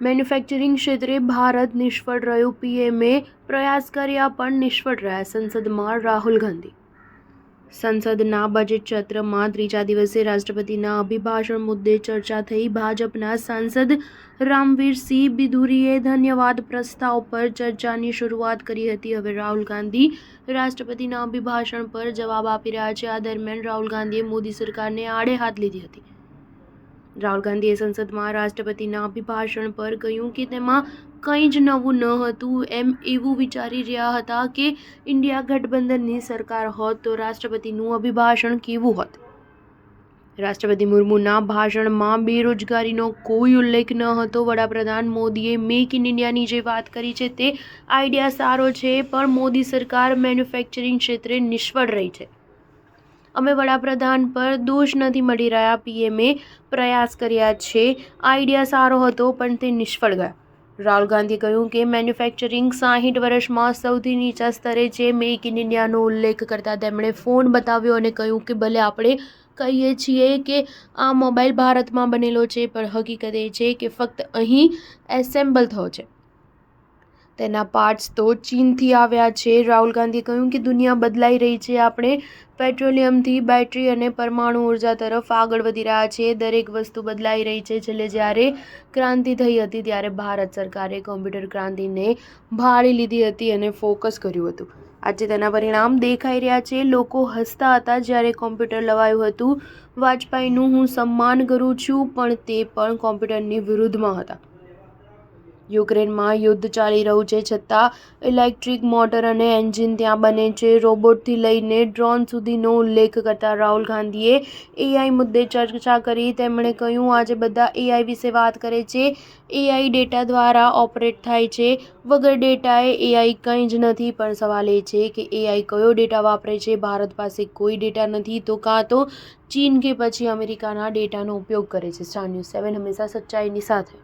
Manufacturing ક્ષેત્રે ભારત નિષ્ફળ રહ્યું, પીએમએ પ્રયાસ કર્યા પણ નિષ્ફળ રહ્યા. સંસદમાં રાહુલ ગાંધી. સંસદના બજેટ સત્રમાં ત્રીજા દિવસે રાષ્ટ્રપતિના અભિભાષણ મુદ્દે ચર્ચા થઈ. ભાજપના સાંસદ રામવીરસિંહ બિધુરીએ ધન્યવાદ પ્રસ્તાવ પર ચર્ચાની શરૂઆત કરી હતી. હવે રાહુલ ગાંધી રાષ્ટ્રપતિના અભિભાષણ પર જવાબ આપી રહ્યા છે. આ દરમિયાન રાહુલ ગાંધીએ મોદી સરકારને આડે હાથ લીધી હતી. રાહુલ ગાંધીએ સંસદમાં રાષ્ટ્રપતિના અભિભાષણ પર કહ્યું કે તેમાં કંઈ જ નવું ન હતું. એમ એવું વિચારી રહ્યા હતા કે ઇન્ડિયા ગઠબંધનની સરકાર હોત તો રાષ્ટ્રપતિનું અભિભાષણ કેવું હોત. રાષ્ટ્રપતિ મુર્મુના ભાષણમાં બેરોજગારીનો કોઈ ઉલ્લેખ ન હતો. વડાપ્રધાન મોદીએ મેક ઇન ઇન્ડિયાની જે વાત કરી છે તે આઈડિયા સારો છે, પણ મોદી સરકાર મેન્યુફેક્ચરિંગ ક્ષેત્રે નિષ્ફળ રહી છે. અમે વડાપ્રધાન પર દોષ નથી મળી રહ્યા. પીએમએ પ્રયાસ કર્યા છે. આઈડિયા સારો હતો પણ તે નિષ્ફળ ગયા. રાહુલ ગાંધીએ કહ્યું કે મેન્યુફેક્ચરિંગ 60 વર્ષમાં સૌથી નીચા સ્તરે છે. મેક ઇન ઇન્ડિયાનો ઉલ્લેખ કરતા તેમણે ફોન બતાવ્યો અને કહ્યું કે ભલે આપણે કહીએ છીએ કે આ મોબાઈલ ભારતમાં બનેલો છે, પણ હકીકત એ છે કે ફક્ત અહીં એસેમ્બલ થયો છે. તેના પાર્ટ્સ તો ચીનથી આવ્યા છે. રાહુલ ગાંધીએ કહ્યું કે દુનિયા બદલાઈ રહી છે. આપણે પેટ્રોલિયમથી બેટરી અને પરમાણુ ઉર્જા તરફ આગળ વધી રહ્યા છીએ. દરેક વસ્તુ બદલાઈ રહી છે. છેલ્લે જ્યારે ક્રાંતિ થઈ હતી ત્યારે ભારત સરકારે કોમ્પ્યુટર ક્રાંતિને ભાળી લીધી હતી અને ફોકસ કર્યું હતું. આજે તેના પરિણામ દેખાઈ રહ્યા છે. લોકો હસતા હતા જ્યારે કોમ્પ્યુટર લવાયું હતું. વાજપેયીનું હું સન્માન કરું છું, પણ તે પણ કોમ્પ્યુટરની વિરુદ્ધમાં હતા. યુક્રેનમાં યુદ્ધ ચાલી રહ્યું છે, છતાં ઇલેક્ટ્રિક મોટર અને એન્જિન ત્યાં બને છે. રોબોટથી લઈને ડ્રોન સુધીનો ઉલ્લેખ કરતા રાહુલ ગાંધીએ એઆઈ મુદ્દે ચર્ચા કરી. તેમણે કહ્યું, આજે બધા એઆઈ વિશે વાત કરે છે. એઆઈ ડેટા દ્વારા ઓપરેટ થાય છે. વગર ડેટાએ એઆઈ કંઈ જ નથી. પણ સવાલ એ છે કે એઆઈ કયો ડેટા વાપરે છે. ભારત પાસે કોઈ ડેટા નથી, તો કાં તો ચીન કે પછી અમેરિકાના ડેટાનો ઉપયોગ કરે છે. સ્ટાર ન્યૂઝ 7 હંમેશા સચ્ચાઈની સાથે.